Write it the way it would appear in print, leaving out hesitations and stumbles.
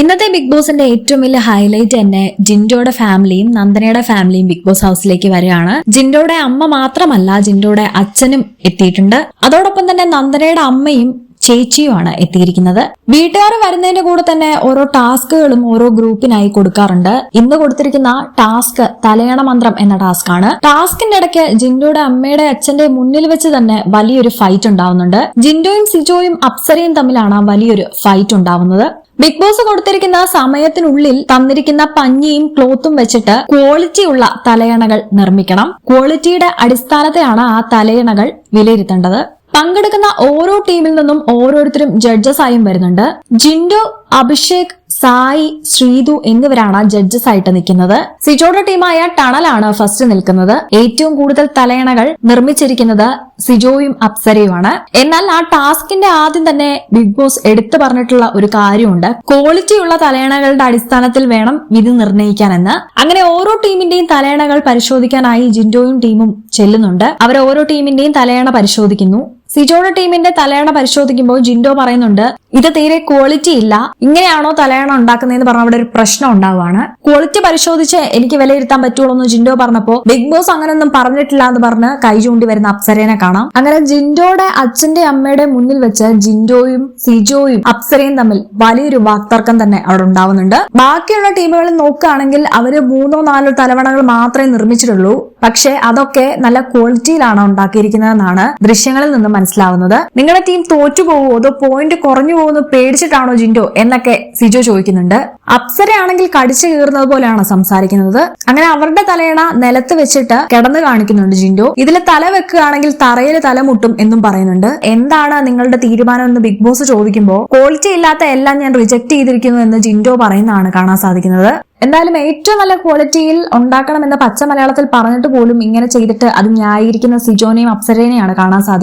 ഇന്നത്തെ ബിഗ് ബോസിന്റെ ഏറ്റവും വലിയ ഹൈലൈറ്റ് തന്നെ ജിൻഡോയുടെ ഫാമിലിയും നന്ദനയുടെ ഫാമിലിയും ബിഗ് ബോസ് ഹൗസിലേക്ക് വരികയാണ്. ജിൻഡോയുടെ അമ്മ മാത്രമല്ല, ജിൻഡോയുടെ അച്ഛനും എത്തിയിട്ടുണ്ട്. അതോടൊപ്പം തന്നെ നന്ദനയുടെ അമ്മയും ചേച്ചിയുമാണ് എത്തിയിരിക്കുന്നത്. വീട്ടുകാർ വരുന്നതിന്റെ കൂടെ തന്നെ ഓരോ ടാസ്കുകളും ഓരോ ഗ്രൂപ്പിനായി കൊടുക്കാറുണ്ട്. ഇന്ന് കൊടുത്തിരിക്കുന്ന ടാസ്ക് തലയണ മന്ത്രം എന്ന ടാസ്ക് ആണ്. ടാസ്കിന്റെ ഇടയ്ക്ക് ജിൻഡോയുടെ അമ്മയുടെ അച്ഛന്റെ മുന്നിൽ വെച്ച് തന്നെ വലിയൊരു ഫൈറ്റ് ഉണ്ടാവുന്നുണ്ട്. ജിൻഡോയും സിജോയും അപ്സരയും തമ്മിലാണ് വലിയൊരു ഫൈറ്റ് ഉണ്ടാവുന്നത്. ബിഗ് ബോസ് കൊടുത്തിരിക്കുന്ന സമയത്തിനുള്ളിൽ തന്നിരിക്കുന്ന പഞ്ഞിയും ക്ലോത്തും വെച്ചിട്ട് ക്വാളിറ്റിയുള്ള തലയണകൾ നിർമ്മിക്കണം. ക്വാളിറ്റിയുടെ അടിസ്ഥാനത്തിലാണ് ആ തലയണകൾ വിലയിരുത്തേണ്ടത്. പങ്കെടുക്കുന്ന ഓരോ ടീമിൽ നിന്നും ഓരോരുത്തരും ജഡ്ജസ് ആയും വരുന്നുണ്ട്. ജിൻഡോ, അഭിഷേക്, സായി, ശ്രീതു എന്നിവരാണ് ജഡ്ജസ് ആയിട്ട് നിൽക്കുന്നത്. സിജോയുടെ ടീമായ ടണലാണ് ഫസ്റ്റ് നിൽക്കുന്നത്. ഏറ്റവും കൂടുതൽ തലയണകൾ നിർമ്മിച്ചിരിക്കുന്നത് സിജോയും അപ്സരയുമാണ്. എന്നാൽ ആ ടാസ്കിന്റെ ആദ്യം തന്നെ ബിഗ് ബോസ് എടുത്തു പറഞ്ഞിട്ടുള്ള ഒരു കാര്യമുണ്ട്. ക്വാളിറ്റിയുള്ള തലയണകളുടെ അടിസ്ഥാനത്തിൽ വേണം വിധി നിർണ്ണയിക്കാനെന്ന്. അങ്ങനെ ഓരോ ടീമിന്റെയും തലയണകൾ പരിശോധിക്കാനായി ജിൻഡോയും ടീമും ചെല്ലുന്നുണ്ട്. അവർ ഓരോ ടീമിന്റെയും തലയണ പരിശോധിക്കുന്നു. സിജോയുടെ ടീമിന്റെ തലയണ പരിശോധിക്കുമ്പോൾ ജിൻഡോ പറയുന്നുണ്ട്, ഇത് തീരെ ക്വാളിറ്റി ഇല്ല, ഇങ്ങനെയാണോ തലയണ ഉണ്ടാക്കുന്നതെന്ന് പറഞ്ഞ അവിടെ ഒരു പ്രശ്നം ഉണ്ടാവുകയാണ്. ക്വാളിറ്റി പരിശോധിച്ച് എനിക്ക് വിലയിരുത്താൻ പറ്റുള്ളൂ എന്ന് ജിൻഡോ പറഞ്ഞപ്പോ ബിഗ് ബോസ് അങ്ങനെയൊന്നും പറഞ്ഞിട്ടില്ല എന്ന് പറഞ്ഞ് കൈ ചൂണ്ടി വരുന്ന അപ്സരേനെ കാണാം. അങ്ങനെ ജിൻഡോയുടെ അച്ഛന്റെ അമ്മയുടെ മുന്നിൽ വെച്ച് ജിൻഡോയും സിജോയും അപ്സരയും തമ്മിൽ വലിയൊരു വാക്തർക്കം തന്നെ അവിടെ ഉണ്ടാവുന്നുണ്ട്. ബാക്കിയുള്ള ടീമുകളിൽ നോക്കുകയാണെങ്കിൽ അവര് 3-4 തലവണകൾ മാത്രമേ നിർമ്മിച്ചിട്ടുള്ളൂ. പക്ഷെ അതൊക്കെ നല്ല ക്വാളിറ്റിയിലാണ് ഉണ്ടാക്കിയിരിക്കുന്നതെന്നാണ് ദൃശ്യങ്ങളിൽ നിന്നും മനസ്സിലാവുന്നത്. നിങ്ങളുടെ ടീം തോറ്റുപോകുമോ അതോ പോയിന്റ് കുറഞ്ഞു പോകുന്നു പേടിച്ചിട്ടാണോ ജിൻഡോ എന്നൊക്കെ സിജോ ചോദിക്കുന്നുണ്ട്. അപ്സരയാണെങ്കിൽ കടിച്ചു കീറുന്നത് പോലെയാണ് സംസാരിക്കുന്നത്. അങ്ങനെ അവരുടെ തലയണ നിലത്ത് വെച്ചിട്ട് കിടന്ന് കാണിക്കുന്നുണ്ട് ജിൻഡോ. ഇതിൽ തല വെക്കുകയാണെങ്കിൽ തറയിൽ തലമുട്ടും എന്നും പറയുന്നുണ്ട്. എന്താണ് നിങ്ങളുടെ തീരുമാനം എന്ന് ബിഗ് ബോസ് ചോദിക്കുമ്പോൾ ക്വാളിറ്റി ഇല്ലാത്ത എല്ലാം ഞാൻ റിജക്ട് ചെയ്തിരിക്കുന്നു എന്ന് ജിൻഡോ പറയുന്നതാണ് കാണാൻ സാധിക്കുന്നത്. എന്തായാലും ഏറ്റവും നല്ല ക്വാളിറ്റിയിൽ ഉണ്ടാക്കണമെന്ന് പച്ച മലയാളത്തിൽ പറഞ്ഞിട്ട് പോലും ഇങ്ങനെ ചെയ്തിട്ട് അത് ന്യായീകരിക്കുന്ന സിജോനെയും അപ്സരേനെയാണ് കാണാൻ സാധിക്കുന്നത്.